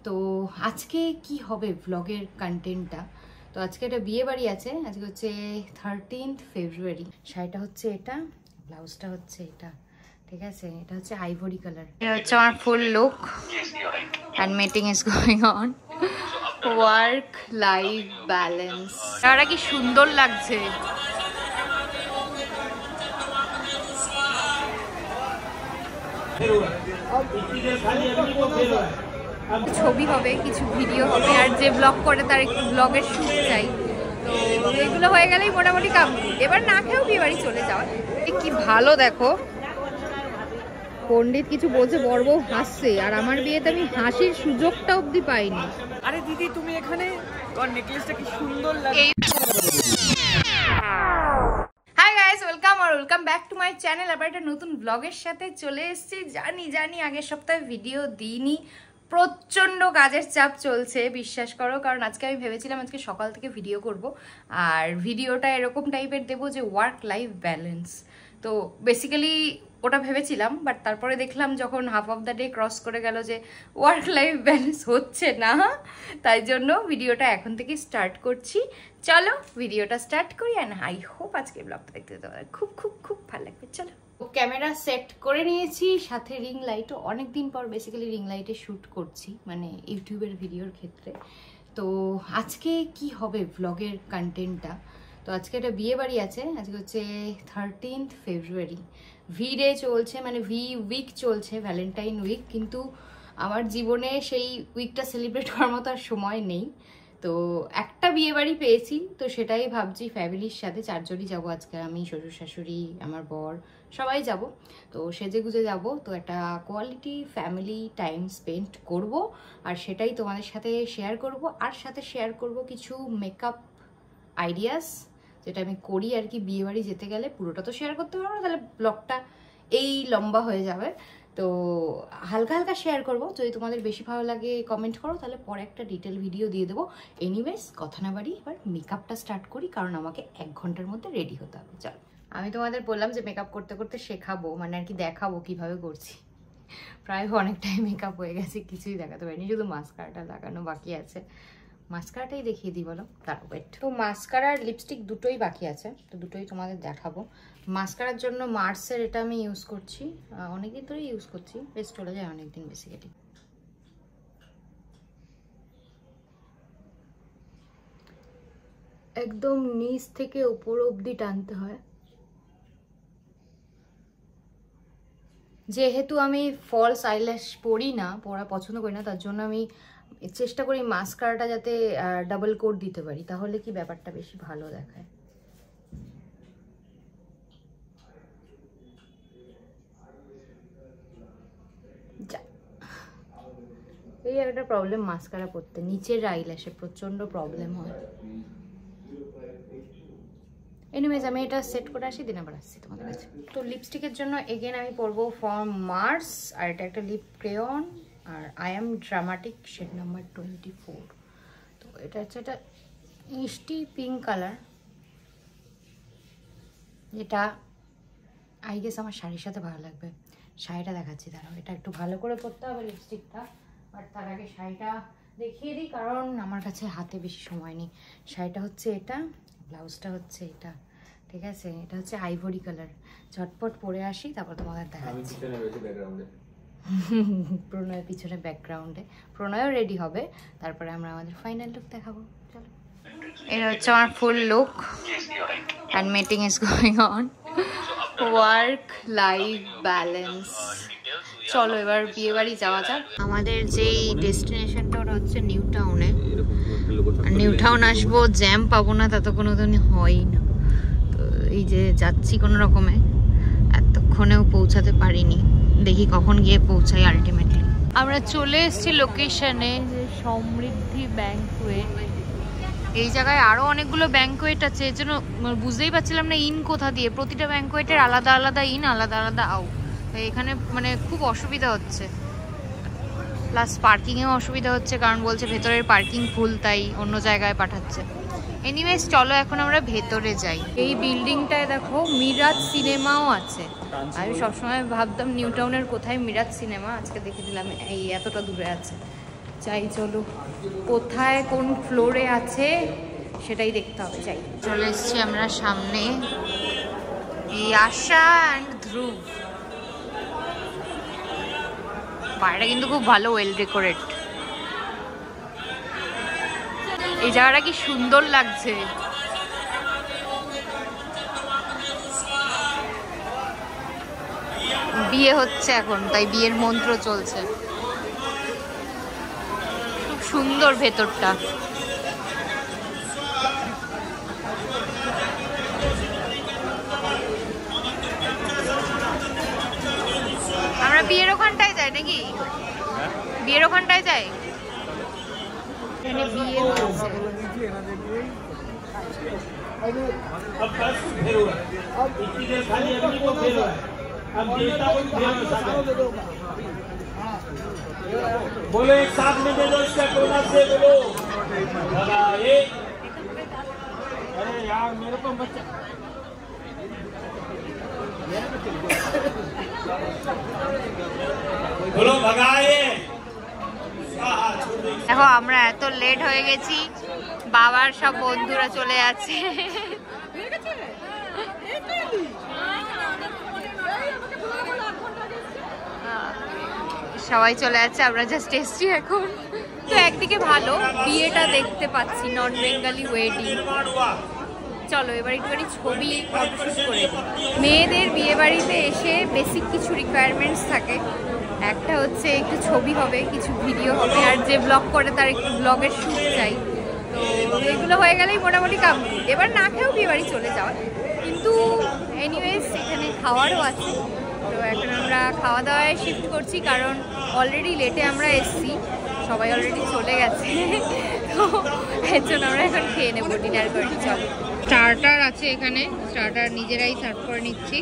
তো আজকে কি হবে ব্লগের কন্টেন্টটা। তো আজকে একটা বিয়ে বাড়ি আছে, আজকে হচ্ছে 13th ফেব্রুয়ারি। শাড়িটা হচ্ছে এটা, ব্লাউজটা হচ্ছে এটা, ঠিক আছে। এটা হচ্ছে আইভরি কালার। এটা হচ্ছে আমার ফুল look and meeting is going on. Work life balance. এটা কি সুন্দর লাগছে। ছবি হবে, কিছু ভিডিও হবে, আর যে ব্লগ করে তার একটু ব্লগের শুট চাই। তো এগুলো হয়ে গেলেই মোটামুটি কমপ্লিট। এবার না খেয়েও বিয়ে বাড়ি চলে যাওয়া। কি ভালো দেখো, পণ্ডিত কিছু বলছে, বড় বউ হাসছে, আর আমার বিয়েতে আমি হাসির সুযোগটা অবধি পাইনি। আরে দিদি তুমি এখানে, তোর নেকলেসটা কি সুন্দর লাগে। Hi guys, welcome back to my channel. আবার একটা নতুন ব্লগের সাথে চলে এসেছি। জানি আগের সপ্তাহে ভিডিও দিইনি, প্রচণ্ড কাজের চাপ চলছে, বিশ্বাস করো। কারণ আজকে আমি ভেবেছিলাম আজকে সকাল থেকে ভিডিও করব, আর ভিডিওটা এরকম টাইপের দেবো যে ওয়ার্ক লাইফ ব্যালেন্স। তো বেসিক্যালি ওটা ভেবেছিলাম, বাট তারপরে দেখলাম যখন half of the day cross করে গেল যে ওয়ার্ক লাইফ ব্যালেন্স হচ্ছে না, তাই জন্য ভিডিওটা এখন থেকে স্টার্ট করছি। চলো ভিডিওটা স্টার্ট করি, অ্যান্ড আই হোপ আজকে ব্লগটা দেখতে তোমাদের খুব ভালো লাগবে। চলো, ক্যামেরা সেট করে নিয়েছি, সাথে রিং লাইটও। অনেকদিন পর বেসিক্যালি রিং লাইটে শ্যুট করছি, মানে ইউটিউবের ভিডিওর ক্ষেত্রে। তো আজকে কি হবে ব্লগের কন্টেন্টটা। তো আজকে একটা বিয়ে বাড়ি আছে, আজকে হচ্ছে 13th ফেব্রুয়ারি। ডে চলছে, মানে উইক চলছে, ভ্যালেন্টাইন উইক। কিন্তু আমার জীবনে সেই উইকটা সেলিব্রেট করার মতো আর সময় নেই। তো একটা বিয়ে বাড়ি পেয়েছি, তো সেটাই ভাবছি ফ্যামিলির সাথে 4 জনই যাবো আজকে। আমি, শ্বশুর শাশুড়ি, আমার বর, সবাই যাব। তো সেজে গুজে যাব, তো একটা কোয়ালিটি ফ্যামিলি টাইম স্পেন্ড করব, আর সেটাই তোমাদের সাথে শেয়ার করব। আর সাথে শেয়ার করব কিছু মেকআপ আইডিয়াস, যেটা আমি করি আর কি। বিয়ে বাড়ি যেতে গেলে পুরোটা তো শেয়ার করতে পারবো না, তাহলে ব্লগটা এই লম্বা হয়ে যাবে। তো হালকা শেয়ার করব। যদি তোমাদের বেশি ভালো লাগে কমেন্ট করো, তাহলে পরে একটা ডিটেল ভিডিও দিয়ে দেবো। এনিওয়েজ কথা না বাড়ি, এবার মেকআপটা স্টার্ট করি, কারণ আমাকে 1 ঘন্টার মধ্যে রেডি হতে হবে। চলো, আমি তোমাদের বললাম যে মেকআপ করতে করতে শেখাবো, মানে আর কি দেখাবো কিভাবে করছি। প্রায় অনেকটাই মেকআপ হয়ে গেছে, কিছুই দেখাতে পারিনি, শুধু মাস্কারাটা লাগানো বাকি আছে। মাস্কারাটাই দেখিয়ে দিই বলো, তার ওয়েট। তো মাস্কারা আর লিপস্টিক দুটোই বাকি আছে, তো দুটোই তোমাদের দেখাবো। মাস্কারার জন্য মার্সের এটা আমি ইউজ করছি, অনেকদিন ধরেই ইউজ করছি, বেশ চলে যায় অনেকদিন বেসিক্যালি। একদম নিচ থেকে উপর অবধি টানতে হয়। যেহেতু আমি ফলস আইল্যাশ পরা পছন্দ করি না, তার জন্য আমি চেষ্টা করি মাস্কারাটা যাতে ডাবল কোট দিতে পারি, তাহলে কি ব্যাপারটা বেশি ভালো দেখায়। এই একটা প্রবলেম মাস্কারা পরতে, নিচের আইল্যাশে প্রচন্ড প্রবলেম হয়। এনিওয়েজ আমি এটা সেট করে আসি, দিন আবার আসছি তোমাদের কাছে। তো লিপস্টিকের জন্য এগেন আমি পরবো ফ্রম মার্স, আর এটা একটা লিপ ক্রেয়ন, আর I am dramatic shade number 24। তো এটা হচ্ছে একটা মিষ্টি পিঙ্ক কালার, যেটা আই গেস আমার শাড়ির সাথে ভালো লাগবে। শাড়িটা দেখাচ্ছি, দাঁড়াও, এটা একটু ভালো করে পরতে হবে লিপস্টিকটা, বাট তার আগে শাড়িটা দেখিয়ে দিই, কারণ আমার কাছে হাতে বেশি সময় নেই। শাড়িটা হচ্ছে এটা, ব্লাউজটা হচ্ছে এটা, ঠিক আছে। এটা হচ্ছে আইভরি কালার। ঝটপট পরে আসি, তারপর তোমাদের দেখাচ্ছি। প্রণয়ের পিছনে ব্যাকগ্রাউন্ডে, প্রণয়ও রেডি হবে, তারপরে আমরা আমাদের ফাইনাল লুক দেখাবো। চলো, এটা হচ্ছে আমার ফুল look and meeting is going on. Work life balance. চলো এবার বিয়ে বাড়ি যাওয়া যাক। আমাদের যেই ডেস্টিনেশনটা ওটা হচ্ছে নিউ টাউনে। নিউ টাউন আসবো, জ্যাম পাবো না তা তো কোনোদিন হয়ই না। তো এই যে যাচ্ছি কোনো রকমে, এতক্ষণেও পৌঁছাতে পারিনি, দেখি কখন গিয়ে পৌঁছাই আলটিমেটলি। আমরা চলে এসেছি লোকেশনে, যে সমৃদ্ধি ব্যাংকুয়েট। এই জায়গায় আরো অনেকগুলো ব্যাংকুয়েট আছে, এর জন্য বুঝতেই পারছিলাম না ইন কোথা দিয়ে। প্রতিটা ব্যাংকুয়েটের আলাদা ইন, আলাদা আউট। এখানে মানে খুব অসুবিধা হচ্ছে, প্লাস পার্কিংয়েও অসুবিধা হচ্ছে, কারণ বলছে ভেতরের পার্কিং ফুল, তাই অন্য জায়গায় পাঠাচ্ছে। এনিওয়েজ চলো এখন আমরা ভেতরে যাই। এই বিল্ডিংটায় দেখো মিরাজ সিনেমাও আছে। আমি সবসময় ভাবতাম নিউ টাউনের কোথায় মিরাজ সিনেমা, আজকে দেখে দিলাম এই এতটা দূরে আছে। যাই চলো, কোথায় কোন ফ্লোরে আছে সেটাই দেখতে হবে। যাই, চলে এসছি আমরা সামনে, আশা অ্যান্ড ধ্রুব। বাইরে কিন্তু খুব ভালো, ওয়েল ডেকোরেট। এই জায়গাটা কি সুন্দর লাগছে। বিয়ে হচ্ছে এখন, তাই বিয়ের মন্ত্র চলছে। খুব সুন্দর ভেতরটা। আমরা বিয়ের ওখানটায় যাই নাকি? বিয়ের ওখানটায় যাই। এখানে বিয়ে হচ্ছে। बोलो एक साथ में दे दो, इसका कोना से बोलो। ये अरे यार मेरे को बच्चा बोलो भगाए। দেখো আমরা এত লেট হয়ে গেছি, বাবার সব বন্ধুরা চলে যাচ্ছে। সবাই চলে যাচ্ছে, আমরা জাস্ট এসছি এখন। তো একদিকে ভালো, বিয়েটা দেখতে পাচ্ছি, নন বেঙ্গলি ওয়েডিং। চলো এবার একটুখানি ছবি ফটোশুট করে দিই। মেয়েদের বিয়ে বাড়িতে এসে বেসিক কিছু রিকোয়ারমেন্টস থাকে। একটা হচ্ছে একটু ছবি হবে, কিছু ভিডিও হবে, আর যে ব্লগ করে তার একটু ব্লগের শ্যুট চাই। তো এগুলো হয়ে গেলেই মোটামুটি কমপ্লিট। এবার না খেয়েও বিয়ে বাড়ি চলে যাওয়া, কিন্তু এনিওয়েজ এখানে খাওয়ারও আছে। তো এখন আমরা খাওয়া দাওয়ায় শিফট করছি, কারণ অলরেডি লেটে আমরা এসছি, সবাই অলরেডি চলে গেছে। তো এর জন্য আমরা এখন খেয়ে নেবো, ডিনার করি। চলো, স্টার্টার আছে এখানে, স্টার্টার নিজেরাই সার্ভ করে নিচ্ছি।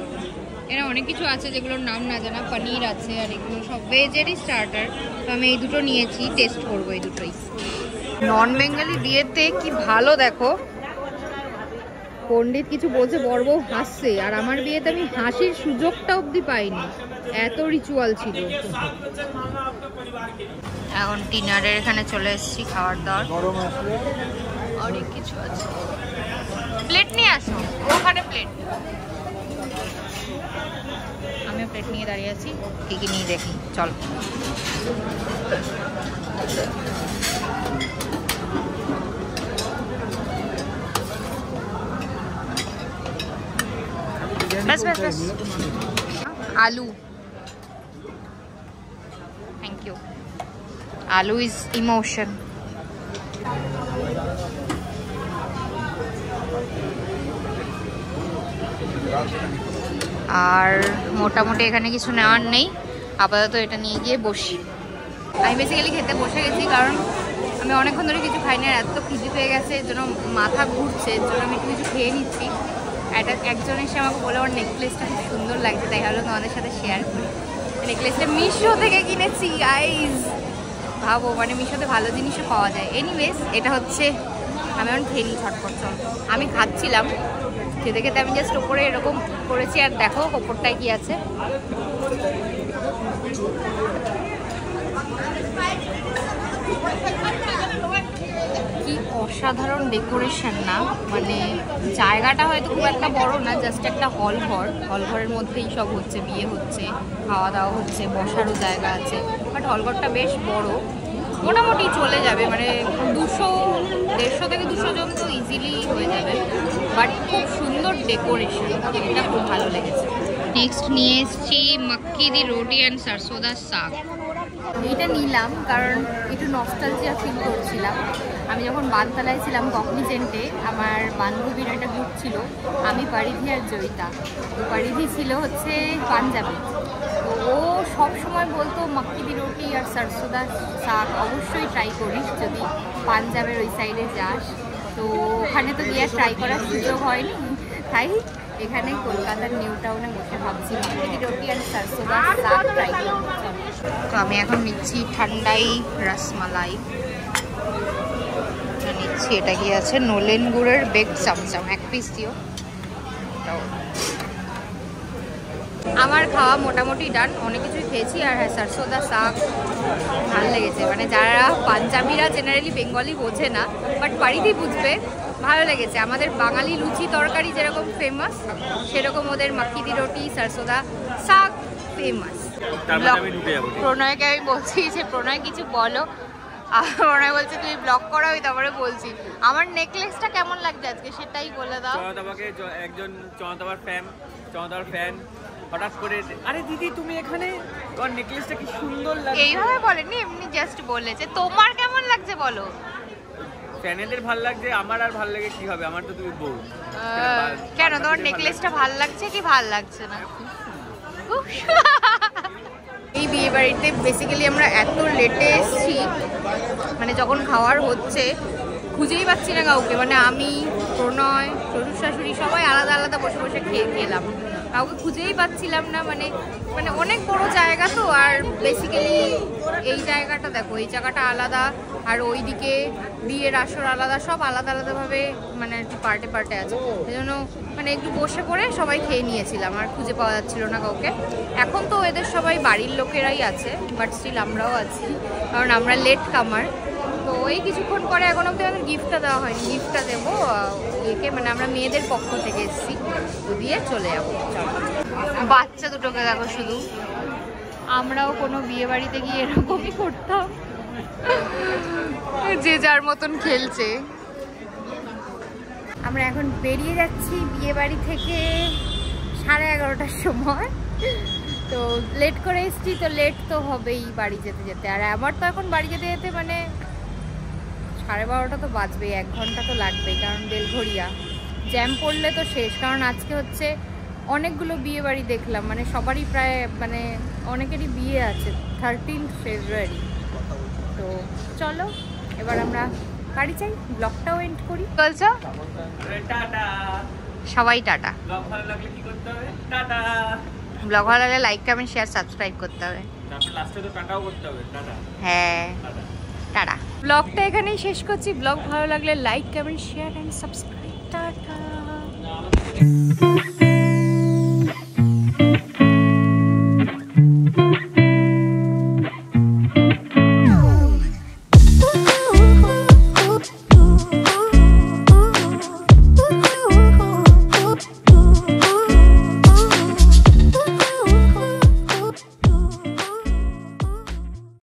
এরা অনেক কিছু আছে যেগুলোর নাম না জানা, পনির আছে আর এগুলো সব ভেজেরই স্টার্টার। তো আমি এই দুটো নিয়েছি, টেস্ট করবো এই দুটোই। নন বেঙ্গলি বিয়েতে কি ভালো দেখো, পণ্ডিত কিছু বলছে, বড় বউ হাসছে, আর আমার বিয়েতে আমি হাসির সুযোগটা অবধি পাইনি, এত রিচুয়াল ছিল। এখন ডিনারের এখানে চলে এসেছি, খাবার দাবার অনেক কিছু আছে। প্লেট নিয়ে আসো, ওখানে প্লেট। আমিও প্লেট নিয়ে দাঁড়িয়ে আছি, কি কি নিয়ে দেখি। চল, बस बस बस। आलू, थैंक यू। आलू इज इमोशन। আর মোটামুটি এখানে কিছু নেওয়ার নেই, আপাতত এটা নিয়ে গিয়ে বসি। আমি বেসিক্যালি খেতে বসে গেছি, কারণ আমি অনেকক্ষণ ধরে কিছু খাইনি, আর এত খিদে পেয়ে গেছে, এর জন্য মাথা ঘুরছে, এর জন্য আমি একটু কিছু খেয়ে নিচ্ছি। একজন এসে আমাকে বলে ওর নেকলেসটা খুব সুন্দর লাগছে, তাই ভাবলাম তোমাদের সাথে শেয়ার করি। নেকলেসটা মিশো থেকে কিনেছি গাইজ, ভাবো মানে মিশোতে ভালো জিনিসও পাওয়া যায়। এনিওয়েজ এটা হচ্ছে, আমি এখন খেয়ে নিই ছটপট। চল, আমি খাচ্ছিলাম, খেতে খেতে আমি জাস্ট ওপরে এরকম করেছি, আর দেখো ওপরটায় কি আছে। কি অসাধারণ ডেকোরেশন না, মানে জায়গাটা হয়তো খুব একটা বড় না, জাস্ট একটা হল ঘর, হল ঘরের মধ্যেই সব হচ্ছে, বিয়ে হচ্ছে, খাওয়া দাওয়া হচ্ছে, বসারও জায়গা আছে, বাট হল ঘরটা বেশ বড়, মোটামুটি চলে যাবে, মানে 150 থেকে 200 জন তো ইজিলি হয়ে যাবে, বাট খুব সুন্দর ডেকোরেশন, এটা খুব ভালো লেগেছে। নেক্সট নিয়ে এসছি মাক্কি দি রুটি অ্যান্ড সারসোদা শাক। এইটা নিলাম কারণ একটু নস্টালজিয়া ফিল করছিলাম। আমি যখন বানতলায় ছিলাম কগনিজেন্টে, আমার বান্ধবীর একটা গ্রুপ ছিল, আমি পারিধি আর জয়িতা। তো পারিধি ছিল হচ্ছে পাঞ্জাবি, তো ও সব সময় বলতো মাক্কি দি রুটি আর সারসোদা শাক অবশ্যই ট্রাই করিস যদি পাঞ্জাবের ওই সাইডে যাস। তো ওখানে তো গিয়ে ট্রাই করার সুযোগ হয়নি, তাই এখানে কলকাতার নিউ টাউনে বসে ভাবছি মাক্কি দি রুটি আর সারসোদা শাক ট্রাই করব। তো আমি এখন নিচ্ছি ঠান্ডাই রসমালাই নিচ্ছি। এটা কি আছে, নলেন গুড়ের বেকড চমচম, 1 পিস দিও। আমার খাওয়া মোটামুটি ডান, অনেক কিছুই খেয়েছি। আর হ্যাঁ, সরষোদা শাক ভালো লেগেছে। মানে যারা পাঞ্জাবিরা জেনারেলি বেঙ্গলি বোঝে না, বাট বাড়িতেই বুঝবে, ভালো লেগেছে। আমাদের বাঙালি লুচি তরকারি যেরকম ফেমাস, সেরকম ওদের মাক্কি দি রুটি সরষোদা শাক ফেমাস। প্রণয়কে আমি বলছি যে প্রণয় কিছু বলো, প্রণয় বলছে তুমি ব্লগ করো, আমি তারপরে বলছি। আমার নেকলেসটা কেমন লাগছে আজকে সেটাই বলে দাও। তোমাকে একজন চন্দ্রবার ফ্যান হঠাৎ করে, আরে দিদি তুমি এখানে, তোমার নেকলেসটা কি সুন্দর লাগছে। এইভাবে বলেনি, এমনি জাস্ট বলেছে। তোমার কেমন লাগছে বলো? ফ্যানেদের ভাল লাগছে, আমার আর ভাল লাগে কি হবে, আমার তো তুমি বউ। কেন তোমার নেকলেসটা ভাল লাগছে কি ভাল লাগছে না? এই বিয়ে বাড়িতে বেসিক্যালি আমরা এত লেটে এসেছি, মানে যখন খাওয়ার হচ্ছে খুঁজেই পাচ্ছি না কাউকে। মানে আমি, প্রণয়, শ্বশুর শাশুড়ি সবাই আলাদা আলাদা বসে বসে খেলাম, কাউকে খুঁজেই পাচ্ছিলাম না। মানে অনেক বড় জায়গা তো, আর বেসিক্যালি এই জায়গাটা দেখো, এই জায়গাটা আলাদা, আর ওইদিকে বিয়ের আসর আলাদা, সব আলাদা আলাদাভাবে মানে একটু পার্টে পার্টে আছে। সেই জন্য মানে একটু বসে পড়ে সবাই খেয়ে নিয়েছিলাম, আর খুঁজে পাওয়া যাচ্ছিল না কাউকে। এখন তো এদের সবাই বাড়ির লোকেরাই আছে, বাট স্টিল আমরাও আছি, কারণ আমরা লেট কামার। তো এই কিছুক্ষণ পরে এখন অব্দি আমাদের গিফটটা দেওয়া হয়নি, গিফটটা দেবো একে, মানে আমরা মেয়েদের পক্ষ থেকে এসেছি, তো দিয়ে চলে যাবো। বাচ্চা দুটোকে দেখো শুধু, আমরাও কোনো বিয়ে বাড়িতে গিয়ে এরকমই করতাম, যে যার মতন খেলছে। আমরা এখন বেরিয়ে যাচ্ছি বিয়ে বাড়ি থেকে 11:30টার সময়। তো লেট করে এসছি, তো লেট তো হবেই বাড়ি যেতে যেতে। আর আমার তো এখন বাড়ি যেতে যেতে মানে 12:30টা তো বাজবেই, 1 ঘন্টা তো লাগবেই, কারণ বেলঘড়িয়া জ্যাম পড়লে তো শেষ। কারণ আজকে হচ্ছে অনেকগুলো বিয়ে বাড়ি দেখলাম, মানে সবারই প্রায়, মানে অনেকেরই বিয়ে আছে 13 ফেব্রুয়ারি। তো চলো এবার আমরা বাড়ি যাই, ব্লগটাও এন্ড করি। বলছো টাটা, সবাই টাটা। ব্লগ ভালো লাগলে কি করতে হবে? টাটা। ব্লগ ভালো লাগলে লাইক কমেন্ট শেয়ার সাবস্ক্রাইব করতে হবে, তারপর লাস্টে তো টাটাও করতে হবে। টাটা। হ্যাঁ টাটা। ব্লগটা এখানেই শেষ করছি। ব্লগ ভালো লাগলে like comment share and subscribe. Tata.